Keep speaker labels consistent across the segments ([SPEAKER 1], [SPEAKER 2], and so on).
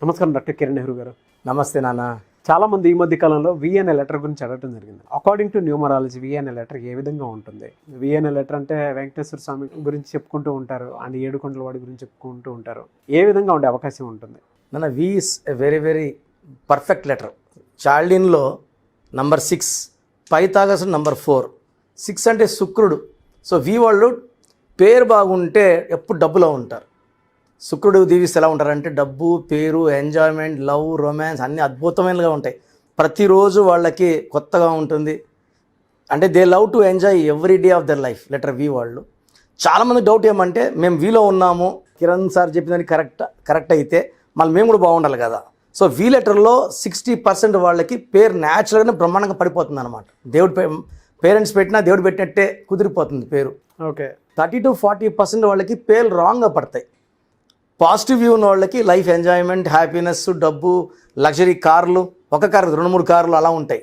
[SPEAKER 1] నమస్కారం డాక్టర్ కిరణ్ నెహ్రూ గారు.
[SPEAKER 2] నమస్తే నాన్న.
[SPEAKER 1] చాలా మంది ఈ మధ్య కాలంలో వి అనే లెటర్ గురించి అడగడం జరిగింది. అకార్డింగ్ టు న్యూమరాలజీ వి అనే లెటర్ ఏ విధంగా ఉంటుంది? వి అనే లెటర్ అంటే వెంకటేశ్వర స్వామి గురించి చెప్పుకుంటూ ఉంటారు, అండ్ ఏడుకొండల వాడి గురించి చెప్పుకుంటూ ఉంటారు. ఏ విధంగా ఉండే అవకాశం ఉంటుంది?
[SPEAKER 2] నాన్న, V is a very very perfect letter. చార్లిన్లో నంబర్ 6, పైథాగరస్ నంబర్ 4. 6 అంటే శుక్రుడు. సో వి వాళ్ళు పేరు బాగుంటే ఎప్పుడు డబ్బులో ఉంటారు. శుక్రుడు దీవిస్తే ఎలా ఉంటారంటే డబ్బు, పేరు, ఎంజాయ్మెంట్, లవ్, రొమాన్స్ అన్నీ అద్భుతమైనగా ఉంటాయి. ప్రతిరోజు వాళ్ళకి కొత్తగా ఉంటుంది. అంటే they love to enjoy every day of their life. Letter V వాళ్ళు. చాలామంది డౌట్ ఏమంటే మేము వీలో ఉన్నాము, కిరణ్ సార్ చెప్పినది కరెక్ట్ అయితే మళ్ళీ మేము కూడా బాగుండాలి కదా. సో వి లెటర్లో 60% వాళ్ళకి పేరు న్యాచురల్గానే బ్రహ్మాండంగా పడిపోతుంది అనమాట. పేరెంట్స్ పెట్టినా దేవుడు పెట్టినట్టే కుదిరిపోతుంది పేరు.
[SPEAKER 1] ఓకే.
[SPEAKER 2] 30 to 40% వాళ్ళకి పేర్లు రాంగ్గా పడతాయి. పాజిటివ్ వ్యూ ఉన్న వాళ్ళకి లైఫ్ ఎంజాయ్మెంట్, హ్యాపీనెస్, డబ్బు, లగ్జరీ కార్లు, ఒక కారు 2-3 కార్లు అలా ఉంటాయి.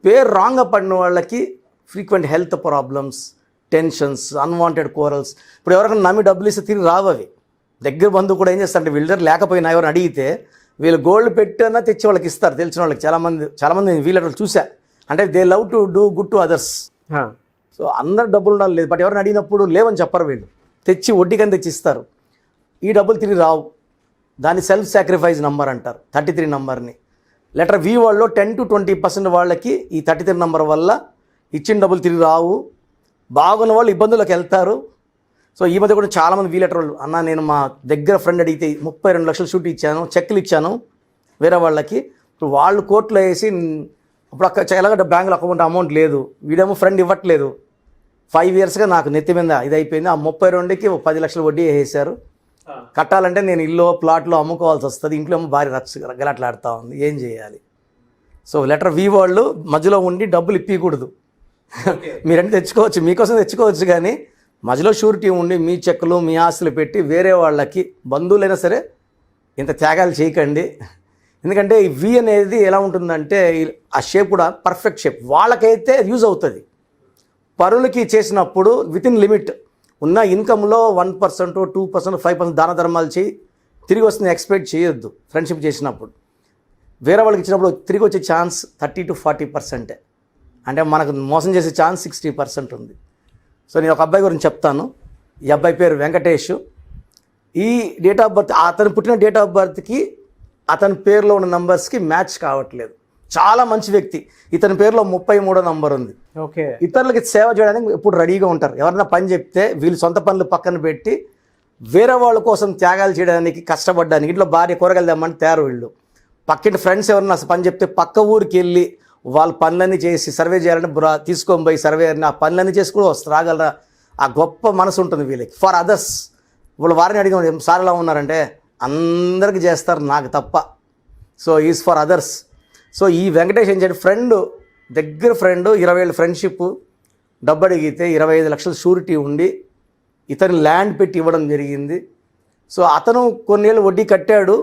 [SPEAKER 2] పేరు రాంగ్గా పడిన వాళ్ళకి frequent health problems, tensions, unwanted corals. ఇప్పుడు ఎవరికైనా నమ్మి డబ్బులు ఇస్తే తిరిగి రావవి. దగ్గర బంధువు కూడా ఏం చేస్తారంటే వీళ్ళ దగ్గర లేకపోయినా ఎవరిని అడిగితే వీళ్ళు గోల్డ్ పెట్టినా తెచ్చి వాళ్ళకి ఇస్తారు. తెలిసిన వాళ్ళకి చాలామంది వీళ్ళ చూసా. అంటే they love to do good to others. So అందరు డబ్బులు ఉండాలి లేదు, బట్ ఎవరిని అడిగినప్పుడు లేవని చెప్పరు. వీళ్ళు తెచ్చి వడ్డీకని తెచ్చి ఇస్తారు. ఈ డబ్బులు తిరిగి రావు. దాన్ని సెల్ఫ్ సాక్రిఫైస్ నంబర్ అంటారు, 33 నంబర్ని. లెటర్ వి వాళ్ళలో 10 to 20% వాళ్ళకి ఈ 33 నంబర్ వల్ల ఇచ్చిన డబ్బులు తిరిగి రావు. బాగున్న వాళ్ళు ఇబ్బందులకు వెళ్తారు. సో ఈ మధ్య కూడా చాలామంది వి లెటర్ వాళ్ళు, అన్న నేను మా దగ్గర ఫ్రెండ్ అడిగితే 32 లక్షలు షూట్ ఇచ్చాను, చెక్కులు ఇచ్చాను వేరే వాళ్ళకి. ఇప్పుడు వాళ్ళు కోర్టులో వేసి ఇప్పుడు ఎలాగ బ్యాంకులో అమౌంట్ లేదు, వీడేమో ఫ్రెండ్ ఇవ్వట్లేదు. 5 yearsగా నాకు నెత్తి మీద ఇది అయిపోయింది. ఆ 32కి 10 లక్షలు వడ్డీ వేసేశారు. కట్టాలంటే నేను ఇల్లు ప్లాట్లో అమ్ముకోవాల్సి వస్తుంది. ఇంట్లో ఏమో భారీ గలాట్లాడుతూ ఉంది. ఏం చేయాలి? సో లెటర్ వి వాళ్ళు మధ్యలో ఉండి డబ్బులు ఇప్పకూడదు. మీరంటే తెచ్చుకోవచ్చు, మీకోసం తెచ్చుకోవచ్చు, కానీ మధ్యలో షూరిటీ ఉండి మీ చెక్కులు, మీ ఆస్తులు పెట్టి వేరే వాళ్ళకి, బంధువులైనా సరే ఇంత త్యాగాలు చేయకండి. ఎందుకంటే ఈ వి అనేది ఎలా ఉంటుందంటే ఆ షేప్ కూడా పర్ఫెక్ట్ షేప్. వాళ్ళకైతే యూజ్ అవుతుంది. పరులకి చేసినప్పుడు వితిన్ లిమిట్ ఉన్న ఇన్కంలో 1%, 2%, 5% దాన ధర్మాలు చేయి, తిరిగి వస్తుంది ఎక్స్పెక్ట్ చేయొద్దు. ఫ్రెండ్షిప్ చేసినప్పుడు వేరే వాళ్ళకి ఇచ్చినప్పుడు తిరిగి వచ్చే ఛాన్స్ 30 to 40%. అంటే మనకు మోసం చేసే ఛాన్స్ 60% ఉంది. సో నేను ఒక అబ్బాయి గురించి చెప్తాను. ఈ అబ్బాయి పేరు వెంకటేష్. ఈ డేట్ ఆఫ్ బర్త్, అతను పుట్టిన డేట్ ఆఫ్ బర్త్కి అతని పేరులో ఉన్న నంబర్స్కి మ్యాచ్ కావట్లేదు. చాలా మంచి వ్యక్తి. ఇతని పేరులో 33వ నంబర్ ఉంది.
[SPEAKER 1] ఓకే.
[SPEAKER 2] ఇతరులకి సేవ చేయడానికి ఎప్పుడు రెడీగా ఉంటారు. ఎవరైనా పని చెప్తే వీళ్ళు సొంత పనులు పక్కన పెట్టి వేరే వాళ్ళ కోసం త్యాగాలు చేయడానికి, కష్టపడడానికి, ఇంట్లో భార్య కూరగాయలు తెమ్మంటే తయారు. వీళ్ళు పక్కింటి ఫ్రెండ్స్ ఎవరన్నా పని చెప్తే పక్క ఊరికి వెళ్ళి వాళ్ళ పనులన్నీ చేసి సర్వే చేయాలంటే తీసుకొని పోయి సర్వే ఆ పనులన్నీ చేసి కూడా రాగలరా. ఆ గొప్ప మనసు ఉంటుంది వీళ్ళకి. For others. వాళ్ళు వారిని అడిగిన సార్ ఎలా ఉన్నారంటే అందరికీ చేస్తారు, నాకు తప్ప. So is for others. So ఈ వెంకటేష్ ఏం చేయండి, దగ్గర ఫ్రెండ్, 20 ఏళ్ళ ఫ్రెండ్షిప్, డబ్బు అడిగితే 25 లక్షలు షూరిటీ ఉండి ఇతను ల్యాండ్ పెట్టి ఇవ్వడం జరిగింది. సో అతను కొన్నేళ్ళు వడ్డీ కట్టాడు.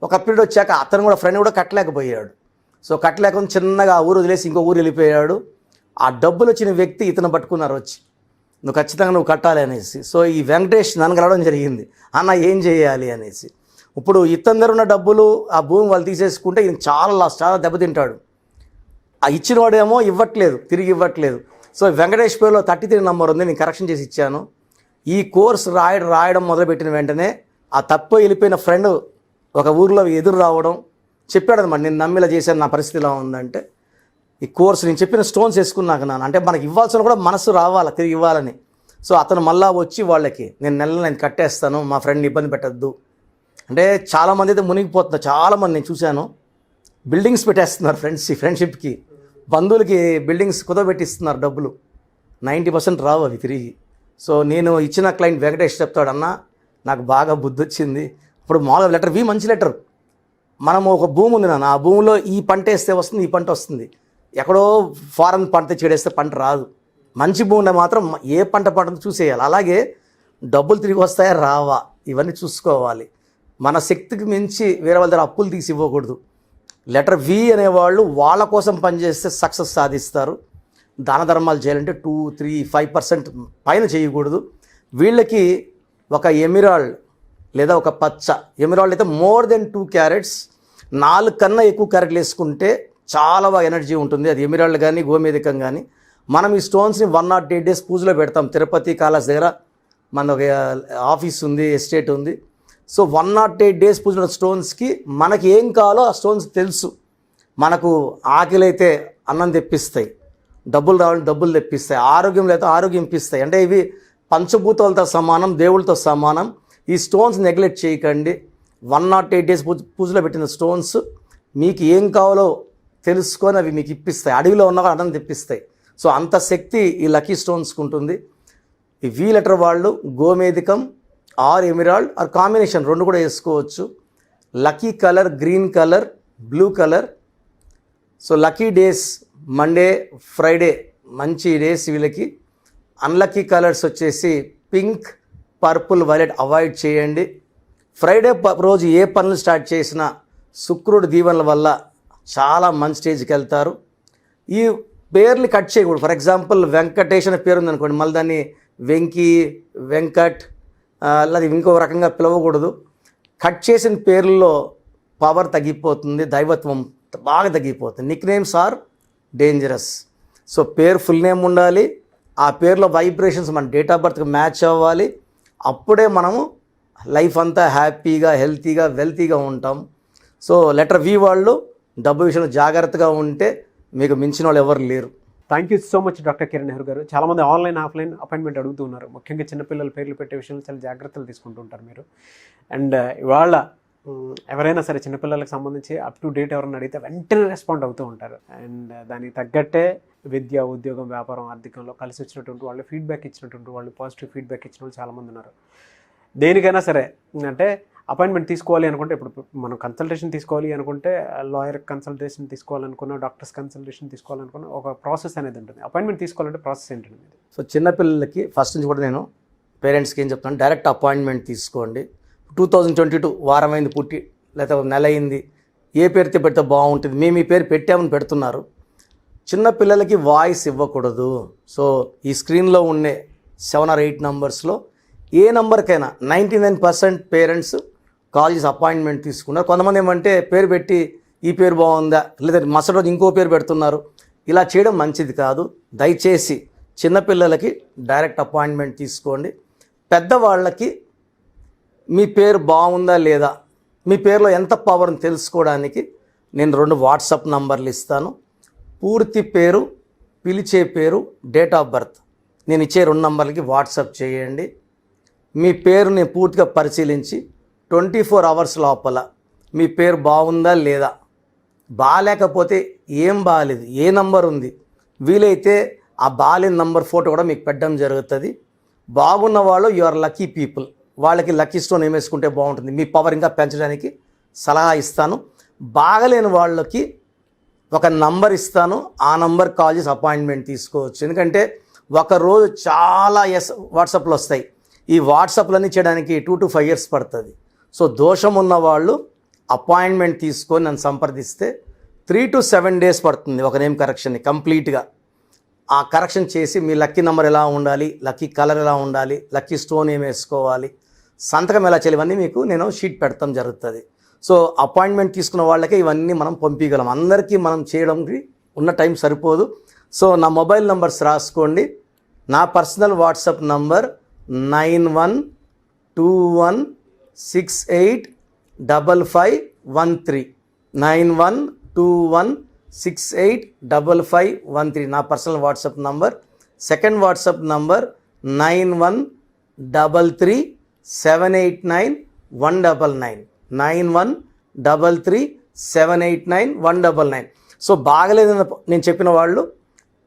[SPEAKER 2] ఒక పీరియడ్ వచ్చాక అతను కూడా ఫ్రెండ్ కూడా కట్టలేకపోయాడు. సో కట్టలేకుండా చిన్నగా ఆ ఊరు వదిలేసి ఇంకో ఊరు వెళ్ళిపోయాడు. ఆ డబ్బులు వచ్చిన వ్యక్తి ఇతను పట్టుకున్నారు వచ్చి, నువ్వు ఖచ్చితంగా నువ్వు కట్టాలి అనేసి. సో ఈ వెంకటేష్ నన్ను కలవడం జరిగింది, అన్న ఏం చేయాలి అనేసి. ఇప్పుడు ఇతని దగ్గర ఉన్న డబ్బులు, ఆ భూమి వాళ్ళు తీసేసుకుంటే ఈయన చాలా దెబ్బతింటాడు. ఆ ఇచ్చిన వాడేమో ఇవ్వట్లేదు, తిరిగి ఇవ్వట్లేదు. సో వెంకటేష్ పేరులో 33 నంబర్ ఉంది, నేను కరెక్షన్ చేసి ఇచ్చాను. ఈ కోర్స్ రాయడం మొదలుపెట్టిన వెంటనే ఆ తప్పు వెళ్ళిపోయిన ఫ్రెండ్ ఒక ఊరిలో ఎదురు రావడం చెప్పాడు అనమాట. నేను నమ్మిలా చేశాను, నా పరిస్థితి ఇలా ఉందంటే ఈ కోర్స్ నేను చెప్పిన స్టోన్స్ వేసుకున్నాక అంటే మనకి ఇవ్వాల్సిన కూడా మనసు రావాలి తిరిగి ఇవ్వాలని. సో అతను మళ్ళా వచ్చి వాళ్ళకి నేను కట్టేస్తాను, మా ఫ్రెండ్ని ఇబ్బంది పెట్టద్దు అంటే. చాలామంది అయితే మునిగిపోతున్నారు. చాలామంది నేను చూశాను, బిల్డింగ్స్ పెట్టేస్తున్నారు ఫ్రెండ్షిప్కి, బంధువులకి బిల్డింగ్స్ కుదబెట్టిస్తున్నారు. డబ్బులు 90% రావు అవి తిరిగి. సో నేను ఇచ్చిన క్లయింట్ వెంకటేష్ చెప్తాడు, అన్న నాకు బాగా బుద్ధి వచ్చింది. ఇప్పుడు మామూలుగా లెటర్ వి మంచి లెటర్. మనం ఒక భూమి ఉంది నాన్న, ఆ భూమిలో ఈ పంట వేస్తే వస్తుంది, ఈ పంట వస్తుంది. ఎక్కడో ఫారెన్ పంట చెడేస్తే పంట రాదు. మంచి భూమిలో మాత్రం ఏ పంట పంటను చూసేయాలి. అలాగే డబ్బులు తిరిగి వస్తాయా రావా ఇవన్నీ చూసుకోవాలి. మన శక్తికి మించి వేరే వాళ్ళ దగ్గర అప్పులు తీసి ఇవ్వకూడదు. లెటర్ వి అనేవాళ్ళు వాళ్ళ కోసం పనిచేస్తే సక్సెస్ సాధిస్తారు. దాన ధర్మాలు చేయాలంటే 2, 3, 5% పైన చేయకూడదు. వీళ్ళకి ఒక ఎమిరాల్డ్ లేదా ఒక పచ్చ. ఎమరాల్డ్ అయితే మోర్ దెన్ 2 క్యారెట్స్, 4 కన్నా ఎక్కువ క్యారెట్లు వేసుకుంటే చాలా బాగా ఎనర్జీ ఉంటుంది. అది ఎమరాల్డ్ కానీ గోమేధికం కానీ. మనం ఈ స్టోన్స్ని 108 days పూజలో పెడతాం. తిరుపతి కాళాస్ దగ్గర మన ఒక ఆఫీస్ ఉంది, ఎస్టేట్ ఉంది. సో 108 days పూజలో స్టోన్స్కి మనకి ఏం కావాలో ఆ స్టోన్స్ తెలుసు. మనకు ఆకలి అయితే అన్నం తెప్పిస్తాయి, డబ్బులు రావాలంటే డబ్బులు తెప్పిస్తాయి, ఆరోగ్యం లేకపోతే ఆరోగ్యం ఇప్పిస్తాయి. అంటే ఇవి పంచభూతాలతో సమానం, దేవుళ్ళతో సమానం. ఈ స్టోన్స్ నెగ్లెక్ట్ చేయకండి. 108 days పూజలో పెట్టిన స్టోన్స్ మీకు ఏం కావాలో తెలుసుకొని అవి మీకు ఇప్పిస్తాయి. అడవిలో ఉన్న అన్నం తెప్పిస్తాయి. సో అంత శక్తి ఈ లక్కీ స్టోన్స్కి ఉంటుంది. ఈ వి లెటర్ వాళ్ళు గోమేధికం ఆర్ ఎమరాల్డ్ ఆర్ కాంబినేషన్ 2 కూడా వేసుకోవచ్చు. Lucky colour green colour, blue colour. So lucky days Monday, Friday మంచి డేస్ వీళ్ళకి. అన్లక్కీ కలర్స్ వచ్చేసి పింక్, పర్పుల్, వైలెట్ అవాయిడ్ చేయండి. ఫ్రైడే రోజు ఏ పనులు స్టార్ట్ చేసినా శుక్రుడు దీవెనల వల్ల చాలా మంచి స్టేజ్కి వెళ్తారు. ఈ పేర్లు కట్ చేయకూడదు. ఫర్ ఎగ్జాంపుల్ వెంకటేష్ అనే పేరు ఉందనుకోండి, మళ్ళీ దాన్ని వెంకీ, వెంకట్ లేదా ఇంకో రకంగా పిలవకూడదు. కట్ చేసిన పేర్లలో పవర్ తగ్గిపోతుంది, దైవత్వం బాగా తగ్గిపోతుంది. Nick names are dangerous. So పేరు ఫుల్ నేమ్ ఉండాలి, ఆ పేరులో వైబ్రేషన్స్ మన డేట్ ఆఫ్ బర్త్కి మ్యాచ్ అవ్వాలి. అప్పుడే మనము లైఫ్ అంతా హ్యాపీగా, హెల్తీగా, వెల్తీగా ఉంటాం. సో లెటర్ వి వాళ్ళు డబ్బు విషయంలో జాగ్రత్తగా ఉంటే మీకు మించిన వాళ్ళు ఎవరు లేరు.
[SPEAKER 1] Thank you so much doctor Kiran Nehru గారు. చాలామంది ఆన్లైన్, ఆఫ్లైన్ అపాయింట్మెంట్ అడుగుతున్నారు. ముఖ్యంగా చిన్నపిల్లల పేర్లు పెట్టే విషయంలో చాలా జాగ్రత్తలు తీసుకుంటూ ఉంటారు మీరు. అండ్ ఇవాళ ఎవరైనా సరే చిన్నపిల్లలకు సంబంధించి అప్ టు డేట్ ఎవరైనా అడిగితే వెంటనే రెస్పాండ్ అవుతూ ఉంటారు. అండ్ దానికి తగ్గట్టే విద్య, ఉద్యోగం, వ్యాపారం, ఆర్థికంలో కలిసి వచ్చినటువంటి వాళ్ళు, ఫీడ్బ్యాక్ ఇచ్చినటువంటి వాళ్ళు, పాజిటివ్ ఫీడ్బ్యాక్ ఇచ్చిన వాళ్ళు చాలామంది ఉన్నారు. దేనికైనా సరే అంటే అపాయింట్మెంట్ తీసుకోవాలి అనుకుంటే, ఇప్పుడు మనం కన్సల్టేషన్ తీసుకోవాలి అనుకుంటే లాయర్ కన్సల్టేషన్ తీసుకోవాలనుకున్నా, డాక్టర్స్ కన్సల్టేషన్ తీసుకోవాలనుకున్నా ఒక ప్రాసెస్ అనేది ఉంటుంది. అపాయింట్మెంట్ తీసుకోవాలంటే ప్రాసెస్ ఏంటండి?
[SPEAKER 2] సో చిన్నపిల్లలకి ఫస్ట్ నుంచి కూడా నేను పేరెంట్స్కి ఏం చెప్తాను, డైరెక్ట్ అపాయింట్మెంట్ తీసుకోండి. 2022 వారమైంది పుట్టి, లేకపోతే నెల అయింది, ఏ పేరుతో పెడితే బాగుంటుంది, మేము ఈ పేరు పెట్టామని పెడుతున్నారు. చిన్నపిల్లలకి వాయిస్ ఇవ్వకూడదు. సో ఈ స్క్రీన్లో ఉండే 7 or 8 నంబర్స్లో ఏ నెంబర్కైనా 99% పేరెంట్స్ కాల్ చేసి అపాయింట్మెంట్ తీసుకున్నారు. కొంతమంది ఏమంటే పేరు పెట్టి ఈ పేరు బాగుందా, లేదా మరుసటి రోజు ఇంకో పేరు పెడుతున్నారు. ఇలా చేయడం మంచిది కాదు. దయచేసి చిన్నపిల్లలకి డైరెక్ట్ అపాయింట్మెంట్ తీసుకోండి. పెద్దవాళ్ళకి మీ పేరు బాగుందా లేదా, మీ పేరులో ఎంత పవర్ని తెలుసుకోవడానికి నేను 2 వాట్సాప్ నంబర్లు ఇస్తాను. పూర్తి పేరు, పిలిచే పేరు, డేట్ ఆఫ్ బర్త్ నేను ఇచ్చే 2 నంబర్లకి వాట్సాప్ చేయండి. మీ పేరుని పూర్తిగా పరిశీలించి 24 hours లోపల మీ పేరు బాగుందా లేదా, బాగాలేకపోతే ఏం బాగాలేదు, ఏ నంబర్ ఉంది, వీలైతే ఆ బాగాలేని నంబర్ ఫోటో కూడా మీకు పెట్టడం జరుగుతుంది. బాగున్న వాళ్ళు యు ఆర్ లక్కీ పీపుల్. వాళ్ళకి లక్కీ స్టోన్ ఏం వేసుకుంటే బాగుంటుంది, మీ పవర్ ఇంకా పెంచడానికి సలహా ఇస్తాను. బాగలేని వాళ్ళకి ఒక నంబర్ ఇస్తాను, ఆ నంబర్ కాల్ చేసి అపాయింట్మెంట్ తీసుకోవచ్చు. ఎందుకంటే ఒకరోజు చాలా వాట్సాప్లు వస్తాయి. ఈ వాట్సాప్లన్నీ చేయడానికి 2 to 5 years పడుతుంది. సో దోషం ఉన్న వాళ్ళు అపాయింట్మెంట్ తీసుకొని నన్ను సంప్రదిస్తే 3 to 7 days పడుతుంది ఒక నేమ్ కరెక్షన్ని కంప్లీట్గా. ఆ కరెక్షన్ చేసి మీ లక్కీ నెంబర్ ఎలా ఉండాలి, లక్కీ కలర్ ఎలా ఉండాలి, లక్కీ స్టోన్ ఏం వేసుకోవాలి, సంతకం ఎలా చేయాలి, ఇవన్నీ మీకు నేను షీట్ పెడతాం జరుగుతుంది. సో అపాయింట్మెంట్ తీసుకున్న వాళ్ళకే ఇవన్నీ మనం పంపించగలం. అందరికీ మనం చేయడానికి ఉన్న టైం సరిపోదు. సో నా మొబైల్ నంబర్స్ రాసుకోండి. నా పర్సనల్ వాట్సాప్ నంబర్ 9121685513 9121685513 నా personal WhatsApp number. Second WhatsApp number 9133789199 9133789199. So బాగలేదని నేను చెప్పిన వాళ్ళు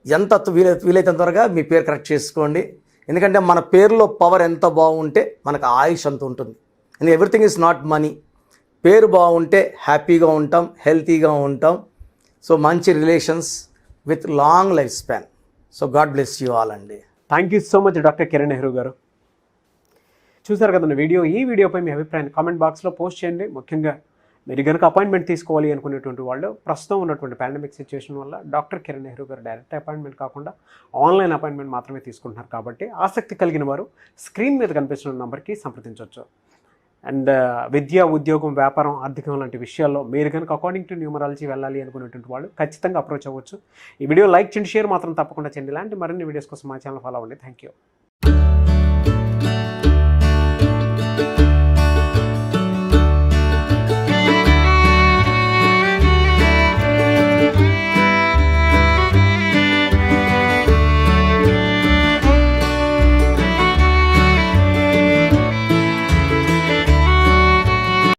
[SPEAKER 2] ఎంత వీలైతే త్వరగా మీ పేరు కరెక్ట్ చేసుకోండి. ఎందుకంటే మన పేరులో పవర్ ఎంత బాగుంటే మనకు ఆయుష్ అంత ఉంటుంది. And everything is not money. పేరు బాగుంటే హ్యాపీగా ఉంటాం, హెల్తీగా ఉంటాం. సో మంచి relations with long life span. So God bless you all అండి.
[SPEAKER 1] Thank you so much doctor Kiran Nehru గారు. చూసారు కదండి వీడియో. ఈ వీడియోపై మీ అభిప్రాయాన్ని కామెంట్ బాక్స్లో పోస్ట్ చేయండి. ముఖ్యంగా మీరు కనుక అపాయింట్మెంట్ తీసుకోవాలి అనుకునేటువంటి వాళ్ళు ప్రస్తుతం ఉన్నటువంటి పాండమిక్ సిచ్యువేషన్ వల్ల డాక్టర్ కిరణ్ నెహ్రూ గారు డైరెక్ట్ అపాయింట్మెంట్ కాకుండా ఆన్లైన్ అపాయింట్మెంట్ మాత్రమే తీసుకుంటున్నారు. కాబట్టి ఆసక్తి కలిగిన వారు స్క్రీన్ మీద కనిపిస్తున్న నెంబర్కి సంప్రదించవచ్చు. అండ్ విద్య, ఉద్యోగం, వ్యాపారం, ఆర్థికం లాంటి విషయాల్లో మీరు కనుక అకార్డింగ్ టు న్యూమరాలజీ వెళ్ళాలి అనుకునేటువంటి వాళ్ళు ఖచ్చితంగా అప్రోచ్ అవ్వచ్చు. ఈ వీడియో లైక్ చేయండి, షేర్ మాత్రం తప్పకుండా చేయండి. ఇలాంటి మరిన్ని వీడియోస్ కోసం మా ఛానల్ ఫాలో అవ్వండి. Thank you.